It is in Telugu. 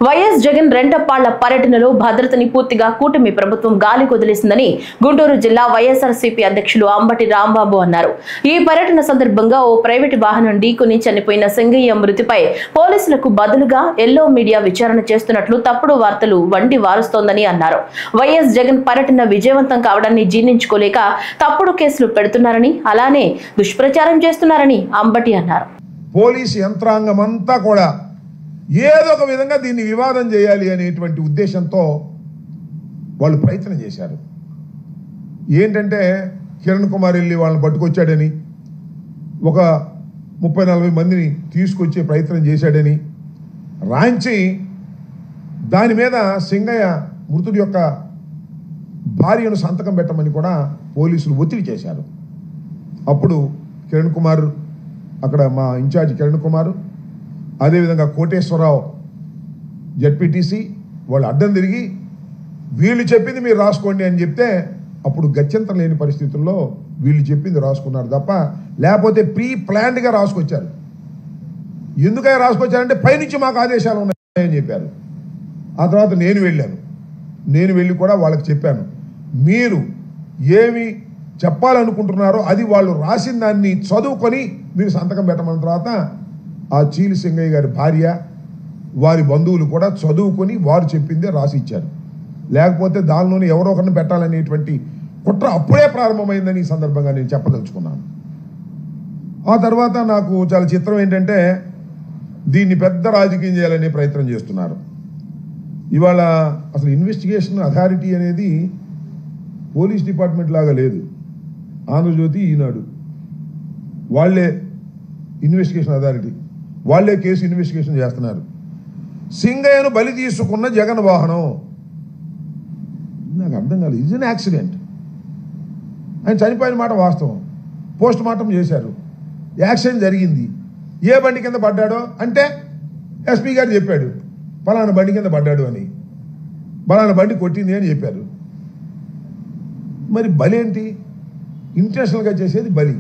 వైఎస్ జగన్ రెండపాళ్ల పర్యటనలో భద్రతని పూర్తిగా కూటమి ప్రభుత్వం గాలి కొదిలేసిందని గుంటూరు జిల్లా వైఎస్ఆర్సీపీ అధ్యక్షులు అంబటి రాంబాబు అన్నారు. ఈ పర్యటన సందర్భంగా ఓ ప్రైవేటు వాహనం ఢీకొని చనిపోయిన సింగయ్య మృతిపై పోలీసులకు బదులుగా ఎల్లో మీడియా విచారణ చేస్తున్నట్లు తప్పుడు వార్తలు వండి వారుస్తోందని అన్నారు. వైఎస్ జగన్ పర్యటన విజయవంతం కావడాన్ని జీర్ణించుకోలేక తప్పుడు కేసులు పెడుతున్నారని, అలానే దుష్ప్రచారం చేస్తున్నారని అంబటి అన్నారు. పోలీసు యంత్రాంగమంతా కూడా ఏదో ఒక విధంగా దీన్ని వివాదం చేయాలి అనేటువంటి ఉద్దేశంతో వాళ్ళు ప్రయత్నం చేశారు. ఏంటంటే కిరణ్ కుమార్ వెళ్ళి వాళ్ళని పట్టుకొచ్చాడని, ఒక 30-40 మందిని తీసుకొచ్చే ప్రయత్నం చేశాడని రాంచి దాని మీద సింగయ్య మృతుడి యొక్క భార్యను సంతకం పెట్టమని కూడా పోలీసులు ఒత్తిడి చేశారు. అప్పుడు కిరణ్ కుమార్, అక్కడ మా ఇన్ఛార్జ్ కిరణ్ కుమార్, అదేవిధంగా కోటేశ్వరరావు జెడ్పీటీసీ వాళ్ళు అడ్డం తిరిగి వీళ్ళు చెప్పింది మీరు రాసుకోండి అని చెప్తే అప్పుడు గత్యంతరం లేని పరిస్థితుల్లో వీళ్ళు చెప్పింది రాసుకున్నారు తప్ప లేకపోతే ప్రీ ప్లాన్డ్గా రాసుకొచ్చారు. ఎందుకని రాసుకొచ్చారంటే పైనుంచి మాకు ఆదేశాలు ఉన్నాయని చెప్పారు. ఆ తర్వాత నేను వెళ్ళి కూడా వాళ్ళకి చెప్పాను, మీరు ఏమి చెప్పాలనుకుంటున్నారో అది వాళ్ళు రాసిన దాన్ని చదువుకొని మీరు సంతకం పెట్టమన్న తర్వాత ఆ చీలి సింగయ్య గారి భార్య, వారి బంధువులు కూడా చదువుకొని వారు చెప్పిందే రాసి ఇచ్చారు. లేకపోతే దానిలోనే ఎవరో ఒకరిని పెట్టాలనేటువంటి కుట్ర అప్పుడే ప్రారంభమైందని ఈ సందర్భంగా నేను చెప్పదలుచుకున్నాను. ఆ తర్వాత నాకు చాలా చిత్రం ఏంటంటే దీన్ని పెద్ద రాజకీయం చేయాలనే ప్రయత్నం చేస్తున్నారు. ఇవాళ అసలు ఇన్వెస్టిగేషన్ అథారిటీ అనేది పోలీస్ డిపార్ట్మెంట్ లాగా లేదు. ఆంధ్రజ్యోతి, ఈనాడు వాళ్ళే ఇన్వెస్టిగేషన్ అథారిటీ, వాళ్ళే కేసు ఇన్వెస్టిగేషన్ చేస్తున్నారు. సింగయ్యను బలి తీసుకున్న జగన్ వాహనం, నాకు అర్థం కాలేదు. ఇది అన్ యాక్సిడెంట్. ఆయన చనిపోయిన మాట వాస్తవం, పోస్ట్ మార్టం చేశారు, యాక్సిడెంట్ జరిగింది. ఏ బండి కింద పడ్డాడో అంటే ఎస్పీ గారు చెప్పాడు పలానా బండి కింద పడ్డాడు అని, పలానా బండి కొట్టింది అని చెప్పారు. మరి బలి ఏంటి? ఇంటెన్షనల్గా చేసేది బలి.